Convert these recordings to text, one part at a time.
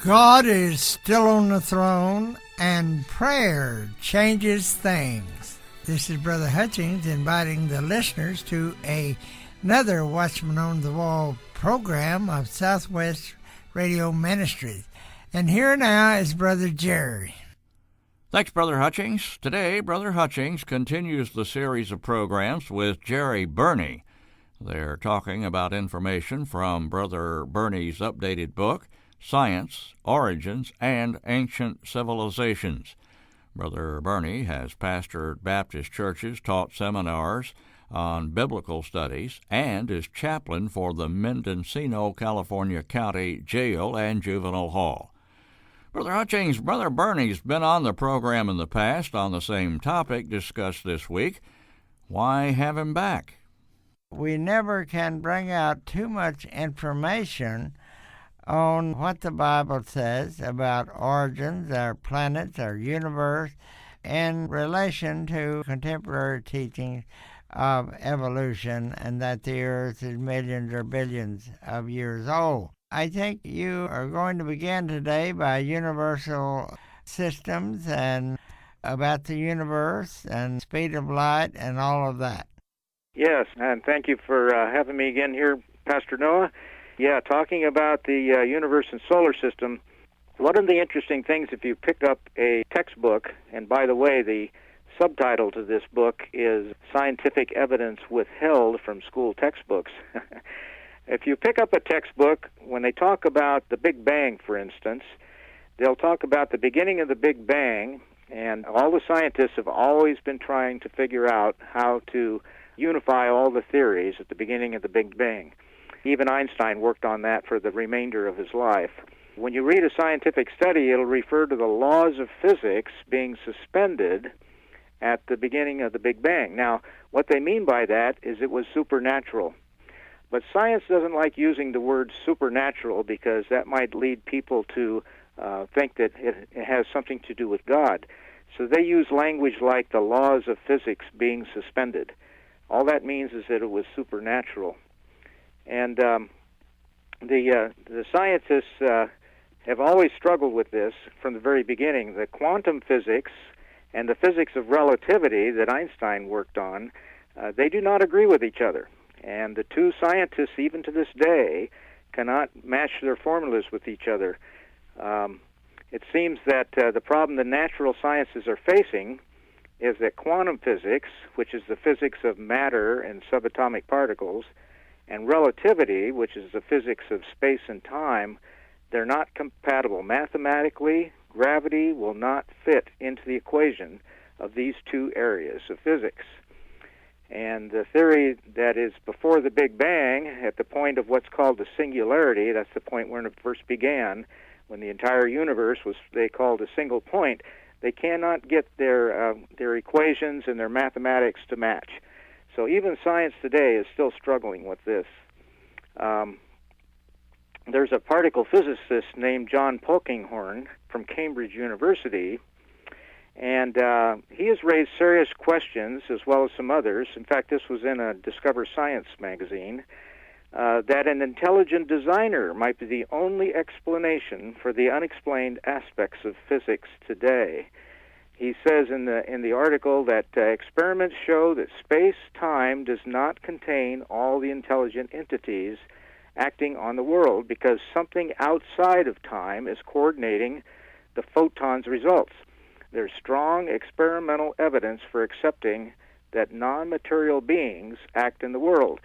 God is still on the throne, and prayer changes things. This is Brother Hutchings inviting the listeners to another Watchman on the Wall program of Southwest Radio Ministries. And here now is Brother Gerry. Thanks, Brother Hutchings. Today, Brother Hutchings continues the series of programs with Gerry Burney. They're talking about information from Brother Burney's updated book, Science, Origins, and Ancient Civilizations. Brother Burney has pastored Baptist churches, taught seminars on biblical studies, and is chaplain for the Mendocino, California County Jail and Juvenile Hall. Brother Hutchings, Brother Burney's been on the program in the past on the same topic discussed this week. Why have him back? We never can bring out too much information on what the Bible says about origins, our planets, our universe, in relation to contemporary teachings of evolution and that the earth is millions or billions of years old. I think you are going to begin today by universal systems and about the universe and speed of light and all of that. Yes, and thank you for having me again here, Pastor Noah. Yeah, talking about the universe and solar system, one of the interesting things, if you pick up a textbook, and by the way, the subtitle to this book is Scientific Evidence Withheld from School Textbooks. If you pick up a textbook, when they talk about the Big Bang, for instance, they'll talk about the beginning of the Big Bang, and all the scientists have always been trying to figure out how to unify all the theories at the beginning of the Big Bang. Even Einstein worked on that for the remainder of his life. When you read a scientific study, it'll refer to the laws of physics being suspended at the beginning of the Big Bang. Now, what they mean by that is it was supernatural. But science doesn't like using the word supernatural because that might lead people to think that it has something to do with God. So they use language like the laws of physics being suspended. All that means is that it was supernatural. And the scientists have always struggled with this from the very beginning. The quantum physics and the physics of relativity that Einstein worked on, they do not agree with each other. And the two scientists, even to this day, cannot match their formulas with each other. It seems that the problem the natural sciences are facing is that quantum physics, which is the physics of matter and subatomic particles, and relativity, which is the physics of space and time, they're not compatible. Mathematically, gravity will not fit into the equation of these two areas of physics. And the theory that is before the Big Bang, at the point of what's called the singularity, that's the point when it first began, when the entire universe was, they called a single point, they cannot get their equations and their mathematics to match. So even science today is still struggling with this. There's a particle physicist named John Polkinghorne from Cambridge University, and he has raised serious questions, as well as some others. In fact, this was in a Discover Science magazine, that an intelligent designer might be the only explanation for the unexplained aspects of physics today. He says in the article that experiments show that space-time does not contain all the intelligent entities acting on the world because something outside of time is coordinating the photon's results. There's strong experimental evidence for accepting that non-material beings act in the world.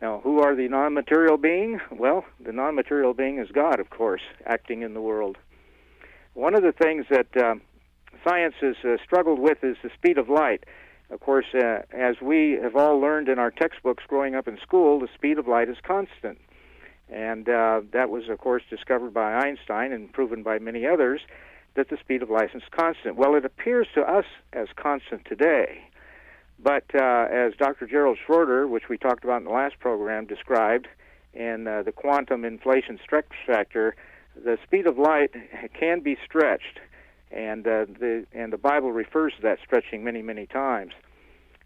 Now, who are the non-material being? Well, the non-material being is God, of course, acting in the world. One of the things that science has struggled with is the speed of light. Of course, as we have all learned in our textbooks growing up in school, the speed of light is constant. And that was, of course, discovered by Einstein and proven by many others that the speed of light is constant. Well, it appears to us as constant today. But as Dr. Gerald Schroeder, which we talked about in the last program, described in the quantum inflation stretch factor, the speed of light can be stretched. And the Bible refers to that stretching many, many times.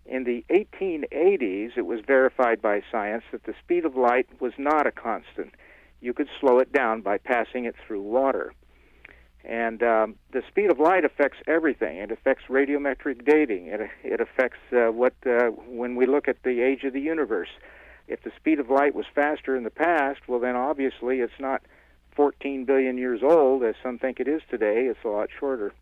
In the 1880s, it was verified by science that the speed of light was not a constant. You could slow it down by passing it through water. And the speed of light affects everything. It affects radiometric dating. It affects when we look at the age of the universe. If the speed of light was faster in the past, well, then obviously it's not 14 billion years old, as some think it is today. It's a lot shorter.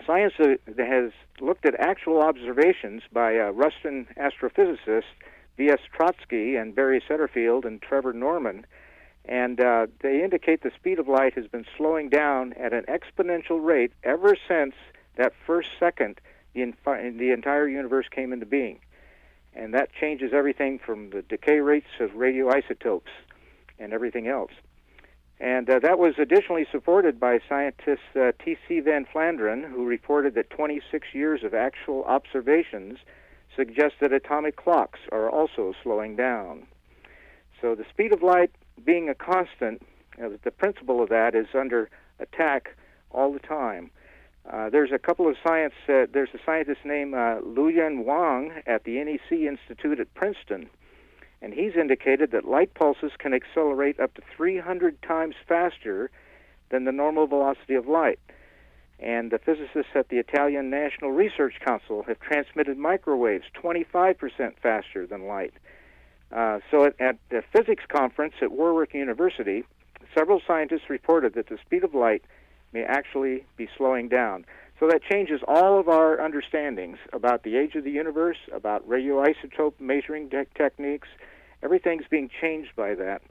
Science has looked at actual observations by Russian astrophysicists V.S. Trotsky and Barry Setterfield and Trevor Norman, and they indicate the speed of light has been slowing down at an exponential rate ever since that first second the entire universe came into being. And that changes everything from the decay rates of radioisotopes and everything else. And that was additionally supported by scientist T.C. Van Flandern, who reported that 26 years of actual observations suggest that atomic clocks are also slowing down. So the speed of light being a constant, the principle of that is under attack all the time. There's a couple of there's a scientist named Luoyan Wang at the NEC Institute at Princeton, and he's indicated that light pulses can accelerate up to 300 times faster than the normal velocity of light. And the physicists at the Italian National Research Council have transmitted microwaves 25% faster than light. So at the physics conference at Warwick University, several scientists reported that the speed of light may actually be slowing down. So that changes all of our understandings about the age of the universe, about radioisotope measuring techniques. Everything's being changed by that.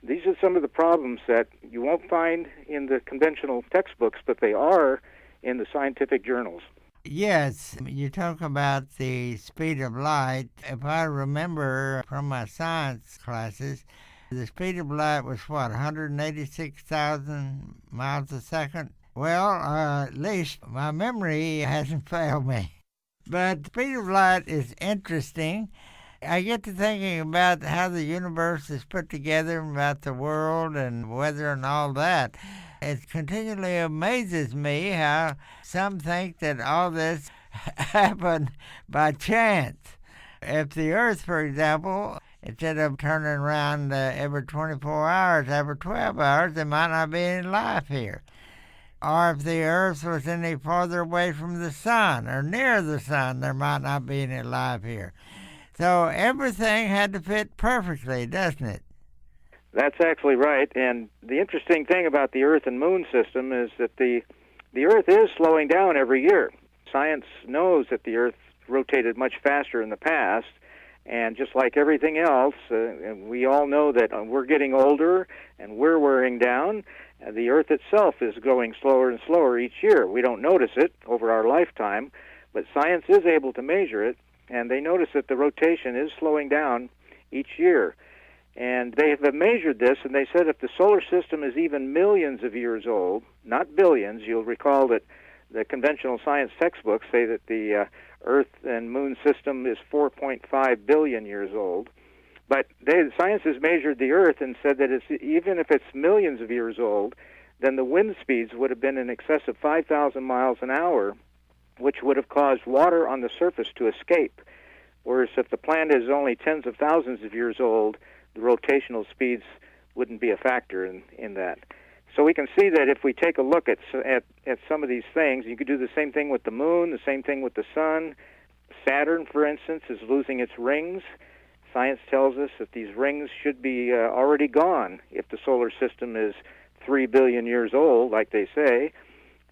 These are some of the problems that you won't find in the conventional textbooks, but they are in the scientific journals. Yes, you talk about the speed of light. If I remember from my science classes, the speed of light was, 186,000 miles a second? Well, at least my memory hasn't failed me. But the speed of light is interesting. I get to thinking about how the universe is put together, about the world and weather and all that. It continually amazes me how some think that all this happened by chance. If the Earth, for example, instead of turning around every 24 hours, every 12 hours, there might not be any life here. Or if the Earth was any farther away from the sun or near the sun, there might not be any life here. So everything had to fit perfectly, doesn't it? That's actually right. And the interesting thing about the Earth and Moon system is that the Earth is slowing down every year. Science knows that the Earth rotated much faster in the past, and just like everything else, we all know that we're getting older and we're wearing down. The Earth itself is going slower and slower each year. We don't notice it over our lifetime, but science is able to measure it, and they notice that the rotation is slowing down each year. And they have measured this, and they said if the solar system is even millions of years old, not billions, you'll recall that the conventional science textbooks say that the Earth and Moon system is 4.5 billion years old. But science has measured the Earth and said that even if it's millions of years old, then the wind speeds would have been in excess of 5,000 miles an hour, which would have caused water on the surface to escape. Whereas if the planet is only tens of thousands of years old, the rotational speeds wouldn't be a factor in that. So we can see that if we take a look at some of these things, you could do the same thing with the moon, the same thing with the sun. Saturn, for instance, is losing its rings. Science tells us that these rings should be already gone if the solar system is 3 billion years old, like they say.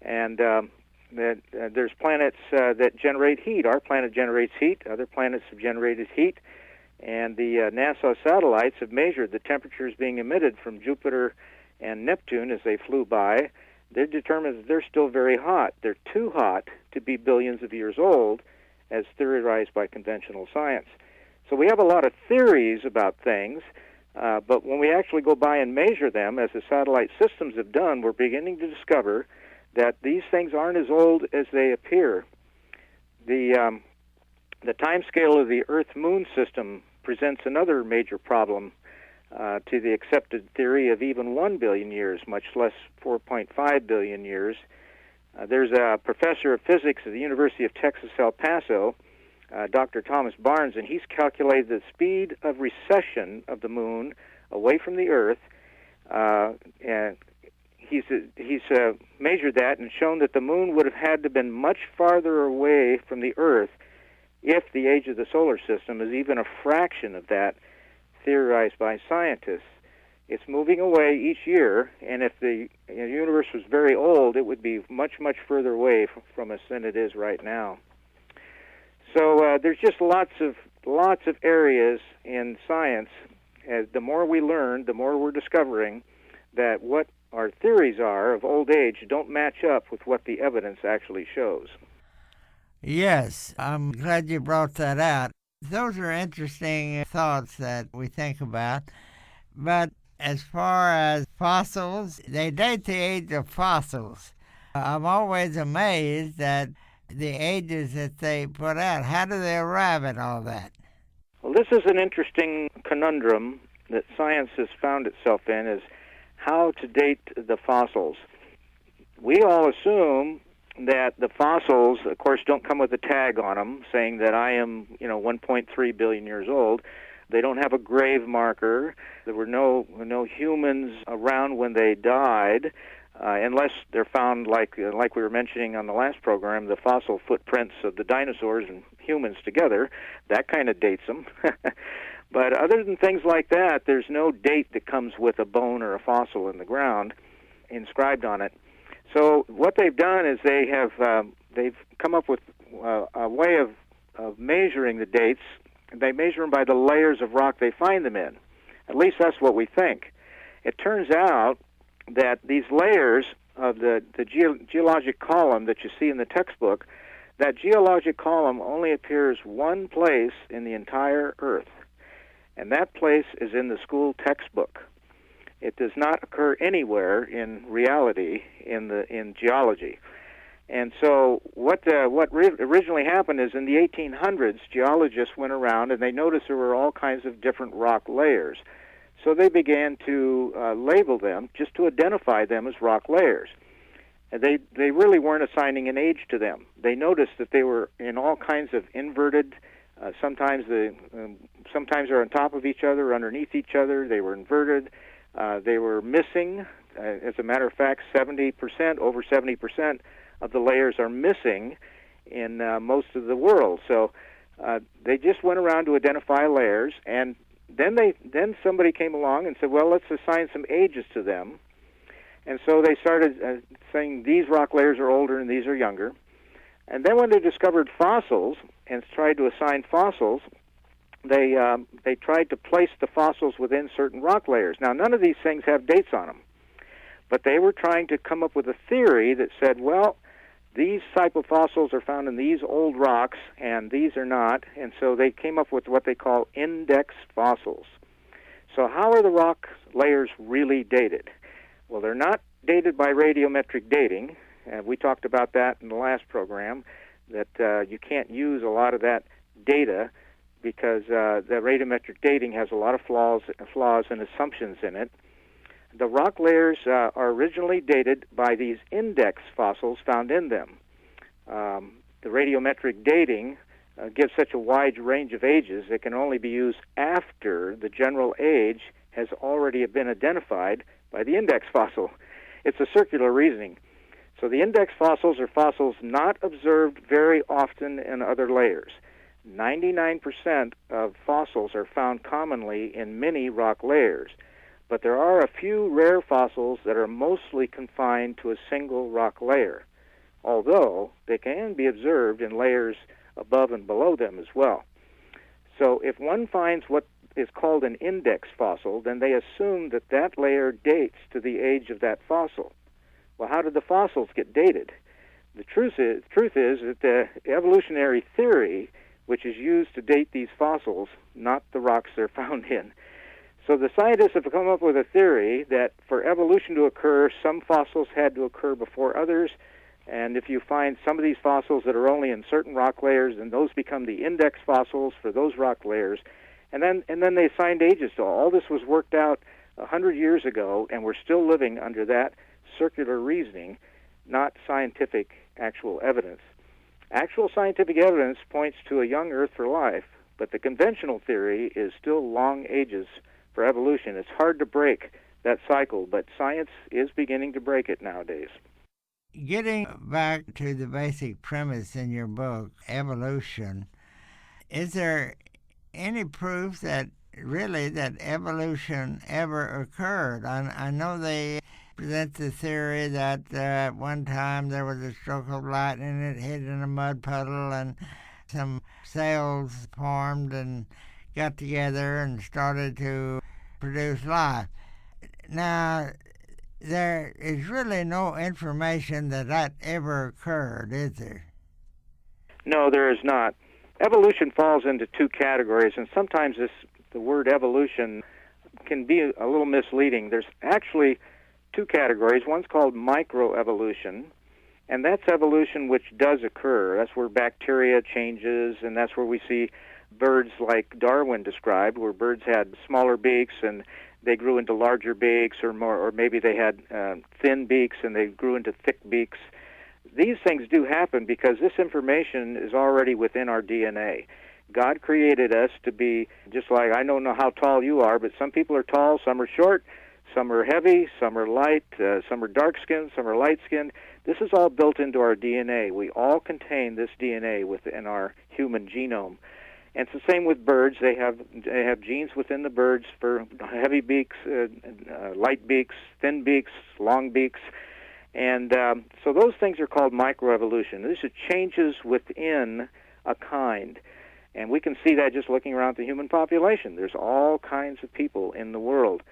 And that there's planets that generate heat. Our planet generates heat. Other planets have generated heat. And the NASA satellites have measured the temperatures being emitted from Jupiter and Neptune as they flew by. They determined that they're still very hot. They're too hot to be billions of years old, as theorized by conventional science. So we have a lot of theories about things, but when we actually go by and measure them, as the satellite systems have done, we're beginning to discover that these things aren't as old as they appear. The time scale of the Earth-Moon system presents another major problem to the accepted theory of even 1 billion years, much less 4.5 billion years. There's a professor of physics at the University of Texas, El Paso, Dr. Thomas Barnes, and he's calculated the speed of recession of the moon away from the Earth. And he's measured that and shown that the moon would have had to have been much farther away from the Earth if the age of the solar system is even a fraction of that theorized by scientists. It's moving away each year, and if the universe was very old, it would be much, much further away from us than it is right now. So there's just lots of areas in science. The more we learn, the more we're discovering that what our theories are of old age don't match up with what the evidence actually shows. Yes, I'm glad you brought that out. Those are interesting thoughts that we think about. But as far as fossils, they date the age of fossils. I'm always amazed at the ages that they put out. How do they arrive at all that? Well, this is an interesting conundrum that science has found itself in, is how to date the fossils. We all assume that the fossils, of course, don't come with a tag on them saying that I am, 1.3 billion years old. They don't have a grave marker. There were no humans around when they died, unless they're found, like we were mentioning on the last program, the fossil footprints of the dinosaurs and humans together. That kind of dates them. But other than things like that, there's no date that comes with a bone or a fossil in the ground inscribed on it. So what they've done is they've come up with a way of measuring the dates. They measure them by the layers of rock they find them in. At least that's what we think. It turns out that these layers of the geologic column that you see in the textbook, that geologic column only appears one place in the entire Earth, and that place is in the school textbook. It does not occur anywhere in reality in geology. And so what originally happened is in the 1800s, geologists went around and they noticed there were all kinds of different rock layers. So they began to label them just to identify them as rock layers. And they really weren't assigning an age to them. They noticed that they were in all kinds of inverted. Sometimes they're on top of each other, underneath each other. They were inverted. They were missing. As a matter of fact, over 70% of the layers are missing in most of the world. So they just went around to identify layers, and then somebody came along and said, well, let's assign some ages to them. And so they started saying these rock layers are older and these are younger. And then when they discovered fossils and tried to assign fossils, they tried to place the fossils within certain rock layers. Now, none of these things have dates on them, but they were trying to come up with a theory that said, well, these type of fossils are found in these old rocks, and these are not, and so they came up with what they call index fossils. So how are the rock layers really dated? Well, they're not dated by radiometric dating. We talked about that in the last program, that you can't use a lot of that data because the radiometric dating has a lot of flaws and assumptions in it. The rock layers are originally dated by these index fossils found in them. The radiometric dating gives such a wide range of ages, it can only be used after the general age has already been identified by the index fossil. It's a circular reasoning. So the index fossils are fossils not observed very often in other layers. 99% of fossils are found commonly in many rock layers, but there are a few rare fossils that are mostly confined to a single rock layer, although they can be observed in layers above and below them as well. So if one finds what is called an index fossil, then they assume that that layer dates to the age of that fossil. Well, how did the fossils get dated? The truth is that the evolutionary theory, which is used to date these fossils, not the rocks they're found in. So the scientists have come up with a theory that for evolution to occur, some fossils had to occur before others, and if you find some of these fossils that are only in certain rock layers, then those become the index fossils for those rock layers. And then they assigned ages to all. All this was worked out 100 years ago, and we're still living under that circular reasoning, not scientific actual evidence. Actual scientific evidence points to a young Earth for life, but the conventional theory is still long ages for evolution. It's hard to break that cycle, but science is beginning to break it nowadays. Getting back to the basic premise in your book, evolution, is there any proof that really that evolution ever occurred? I know they present the theory that at one time there was a stroke of lightning and it hit in a mud puddle and some cells formed and got together and started to produce life. Now, there is really no information that ever occurred, is there? No, there is not. Evolution falls into two categories, and sometimes the word evolution can be a little misleading. There's actually two categories. One's called microevolution, and that's evolution which does occur. That's where bacteria changes, and that's where we see birds like Darwin described, where birds had smaller beaks and they grew into larger beaks, or maybe they had thin beaks and they grew into thick beaks. These things do happen because this information is already within our DNA. God created us to be just like, I don't know how tall you are, but some people are tall, some are short, some are heavy, some are light, some are dark-skinned, some are light-skinned. This is all built into our DNA. We all contain this DNA within our human genome. And it's the same with birds. They have genes within the birds for heavy beaks, light beaks, thin beaks, long beaks. And so those things are called microevolution. These are changes within a kind. And we can see that just looking around the human population. There's all kinds of people in the world.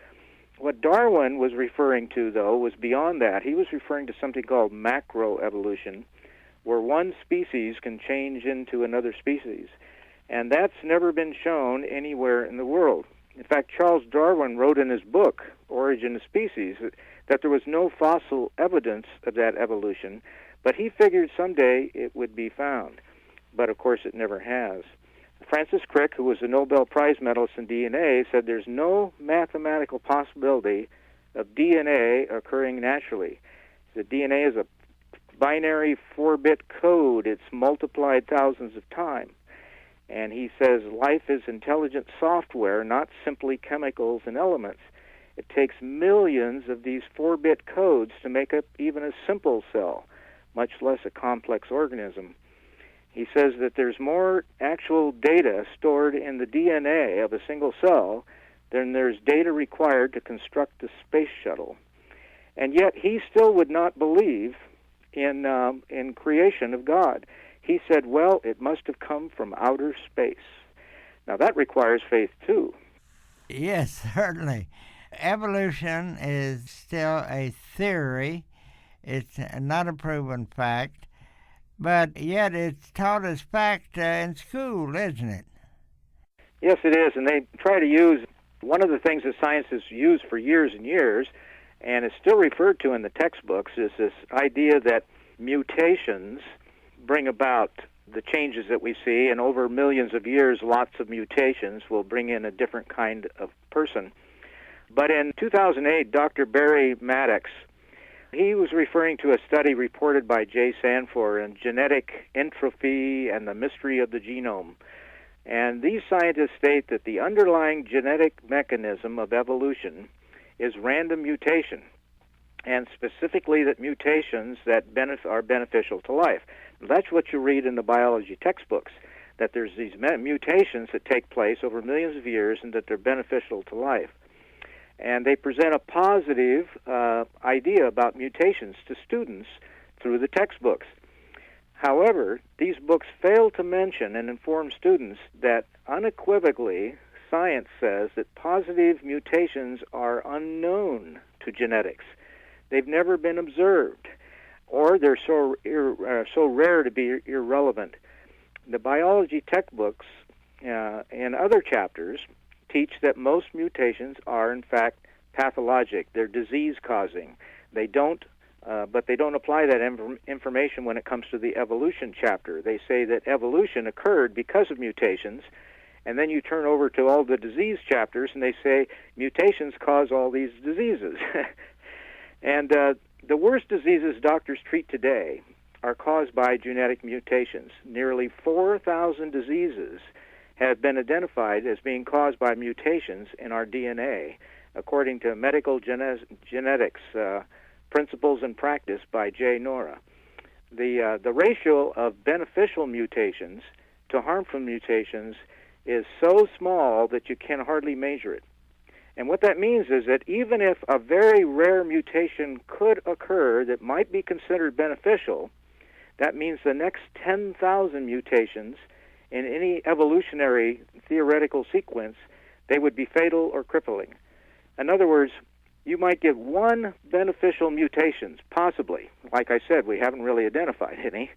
What Darwin was referring to, though, was beyond that. He was referring to something called macroevolution, where one species can change into another species. And that's never been shown anywhere in the world. In fact, Charles Darwin wrote in his book, Origin of Species, that there was no fossil evidence of that evolution, but he figured someday it would be found. But, of course, it never has. Francis Crick, who was a Nobel Prize medalist in DNA, said there's no mathematical possibility of DNA occurring naturally. The DNA is a binary 4-bit code. It's multiplied thousands of times. And he says life is intelligent software, not simply chemicals and elements. It takes millions of these 4-bit codes to make up even a simple cell, much less a complex organism. He says that there's more actual data stored in the DNA of a single cell than there's data required to construct the space shuttle. And yet he still would not believe in creation of God. He said, well, it must have come from outer space. Now, that requires faith, too. Yes, certainly. Evolution is still a theory. It's not a proven fact. But yet it's taught as fact in school, isn't it? Yes, it is. And they try to use one of the things that science has used for years and years, and is still referred to in the textbooks, is this idea that mutations bring about the changes that we see, and over millions of years, lots of mutations will bring in a different kind of person. But in 2008, Dr. Barry Maddox, he was referring to a study reported by Jay Sanford in Genetic Entropy and the Mystery of the Genome. And these scientists state that the underlying genetic mechanism of evolution is random mutation, and specifically that mutations that are beneficial to life. That's what you read in the biology textbooks, that there's these mutations that take place over millions of years and that they're beneficial to life. And they present a positive idea about mutations to students through the textbooks. However, these books fail to mention and inform students that unequivocally science says that positive mutations are unknown to genetics. They've never been observed, or they're so rare to be irrelevant. The biology textbooks and other chapters teach that most mutations are, in fact, pathologic. They're disease-causing. But they don't apply that information when it comes to the evolution chapter. They say that evolution occurred because of mutations, and then you turn over to all the disease chapters, and they say mutations cause all these diseases. And the worst diseases doctors treat today are caused by genetic mutations. Nearly 4,000 diseases have been identified as being caused by mutations in our DNA according to Medical Genetics, Principles and Practice by J. Nora. The ratio of beneficial mutations to harmful mutations is so small that you can hardly measure it. And what that means is that even if a very rare mutation could occur that might be considered beneficial, that means the next 10,000 mutations in any evolutionary theoretical sequence, they would be fatal or crippling. In other words, you might get one beneficial mutations, possibly. Like I said, we haven't really identified any.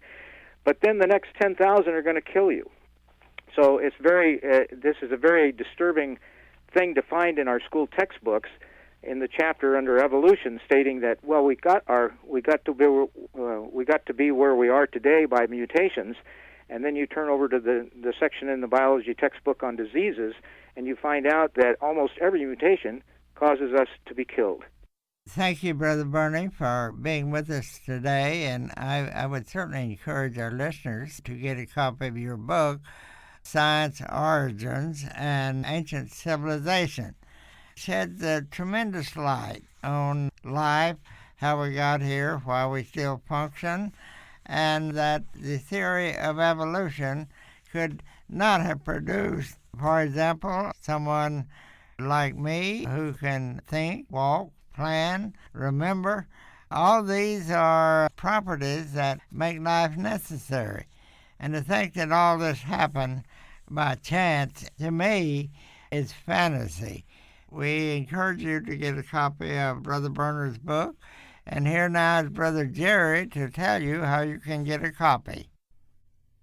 But then the next 10,000 are going to kill you. So it's this is a very disturbing thing to find in our school textbooks in the chapter under evolution, stating that, well, we got to be where we are today by mutations, and then you turn over to the section in the biology textbook on diseases, and you find out that almost every mutation causes us to be killed. Thank you, Brother Burney, for being with us today, and I would certainly encourage our listeners to get a copy of your book, Science, Origins, and Ancient Civilization. It sheds a tremendous light on life, how we got here, why we still function, and that the theory of evolution could not have produced, for example, someone like me who can think, walk, plan, remember. All these are properties that make life necessary. And to think that all this happened by chance, to me, is fantasy. We encourage you to get a copy of Brother Berner's book. And here now is Brother Gerry to tell you how you can get a copy.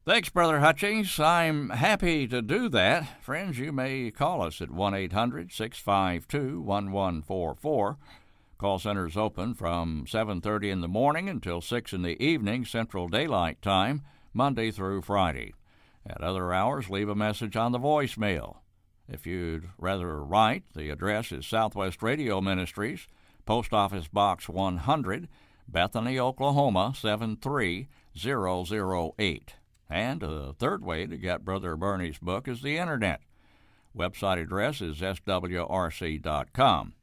Thanks, Brother Hutchings. I'm happy to do that. Friends, you may call us at 1-800-652-1144. Call center is open from 7:30 in the morning until 6 in the evening, Central Daylight Time, Monday through Friday. At other hours, leave a message on the voicemail. If you'd rather write, the address is Southwest Radio Ministries, Post Office Box 100, Bethany, Oklahoma 73008. And a third way to get Brother Burney's book is the Internet. Website address is swrc.com.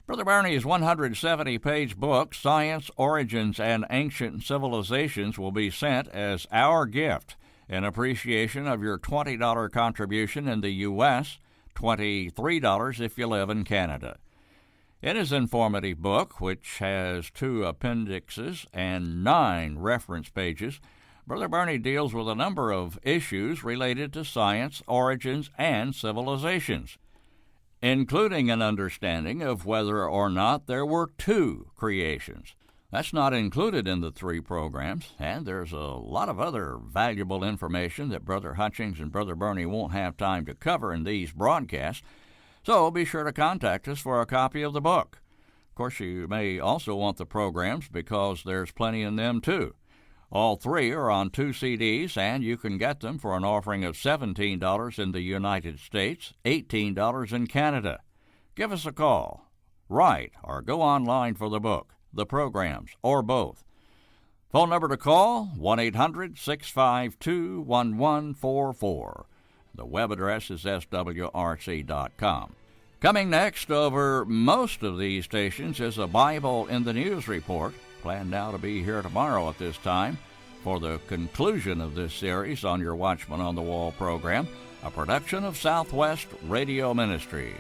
Brother Burney's 170-page book, Science, Origins, and Ancient Civilizations, will be sent as our gift in appreciation of your $20 contribution in the U.S., $23 if you live in Canada. In his informative book, which has 2 appendixes and 9 reference pages, Brother Burney deals with a number of issues related to science, origins, and civilizations, including an understanding of whether or not there were 2 creations. That's not included in the 3 programs, and there's a lot of other valuable information that Brother Hutchings and Brother Burney won't have time to cover in these broadcasts, so be sure to contact us for a copy of the book. Of course, you may also want the programs because there's plenty in them, too. All 3 are on 2 CDs, and you can get them for an offering of $17 in the United States, $18 in Canada. Give us a call, write, or go online for the book, the programs, or both. Phone number to call, 1-800-652-1144. The web address is swrc.com. Coming next over most of these stations is a Bible in the News report, planned now to be here tomorrow at this time for the conclusion of this series on your Watchman on the Wall program, a production of Southwest Radio Ministries.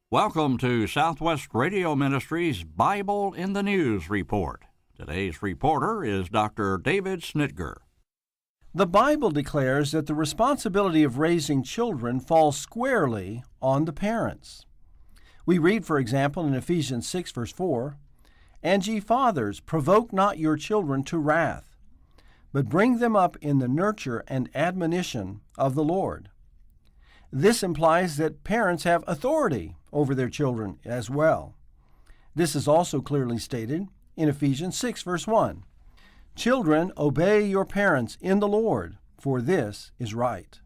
Welcome to Southwest Radio Ministries' Bible in the News report. Today's reporter is Dr. David Snitger. The Bible declares that the responsibility of raising children falls squarely on the parents. We read, for example, in Ephesians 6, verse 4, "And ye fathers, provoke not your children to wrath, but bring them up in the nurture and admonition of the Lord." This implies that parents have authority over their children as well. This is also clearly stated in Ephesians 6, verse 1. "Children, obey your parents in the Lord, for this is right."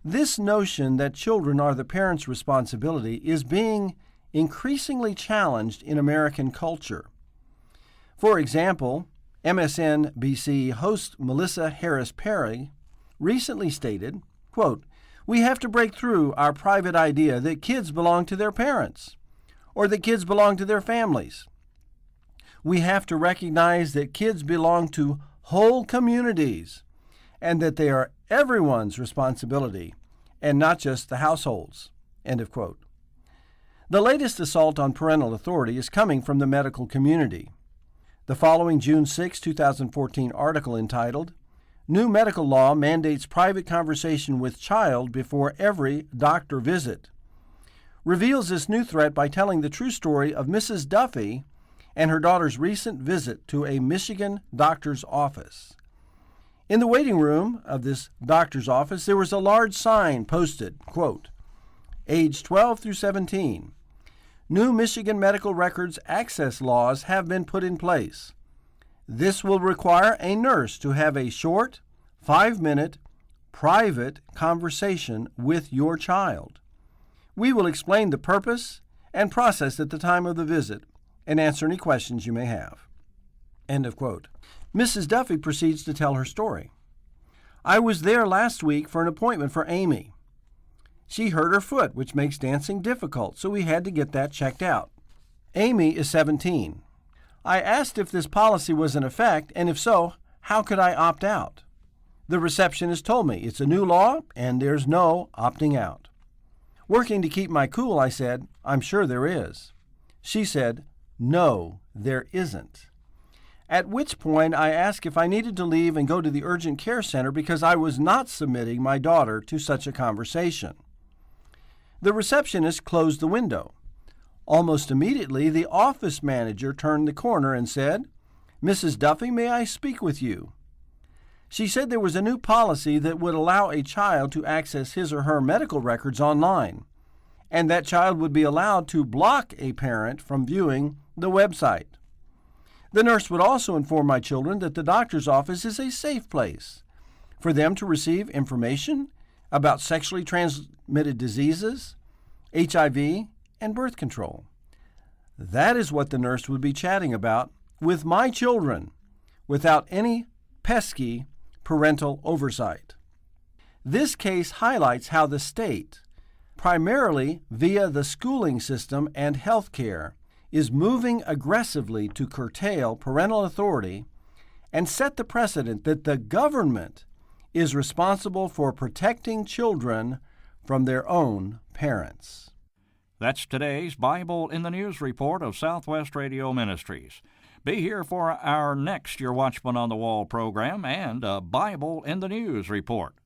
This notion that children are the parents' responsibility is being increasingly challenged in American culture. For example, MSNBC host Melissa Harris Perry recently stated, quote, "We have to break through our private idea that kids belong to their parents or that kids belong to their families. We have to recognize that kids belong to whole communities and that they are everyone's responsibility and not just the households." End of quote. The latest assault on parental authority is coming from the medical community. The following June 6, 2014 article entitled, "New Medical Law Mandates Private Conversation with Child Before Every Doctor Visit," reveals this new threat by telling the true story of Mrs. Duffy and her daughter's recent visit to a Michigan doctor's office. In the waiting room of this doctor's office, there was a large sign posted, quote, "Age 12 through 17. New Michigan medical records access laws have been put in place. This will require a nurse to have a short, 5-minute, private conversation with your child. We will explain the purpose and process at the time of the visit and answer any questions you may have." End of quote. Mrs. Duffy proceeds to tell her story. "I was there last week for an appointment for Amy. She hurt her foot, which makes dancing difficult, so we had to get that checked out. Amy is 17. I asked if this policy was in effect, and if so, how could I opt out? The receptionist told me it's a new law and there's no opting out. Working to keep my cool, I said, 'I'm sure there is.' She said, 'No, there isn't.' At which point I asked if I needed to leave and go to the urgent care center because I was not submitting my daughter to such a conversation. The receptionist closed the window. Almost immediately, the office manager turned the corner and said, 'Mrs. Duffy, may I speak with you?' She said there was a new policy that would allow a child to access his or her medical records online, and that child would be allowed to block a parent from viewing the website. The nurse would also inform my children that the doctor's office is a safe place for them to receive information about sexually transmitted diseases, HIV, and birth control. That is what the nurse would be chatting about with my children without any pesky parental oversight. This case highlights how the state, primarily via the schooling system and health care, is moving aggressively to curtail parental authority and set the precedent that the government is responsible for protecting children from their own parents. That's today's Bible in the News report of Southwest Radio Ministries. Be here for our next Your Watchman on the Wall program and a Bible in the News report.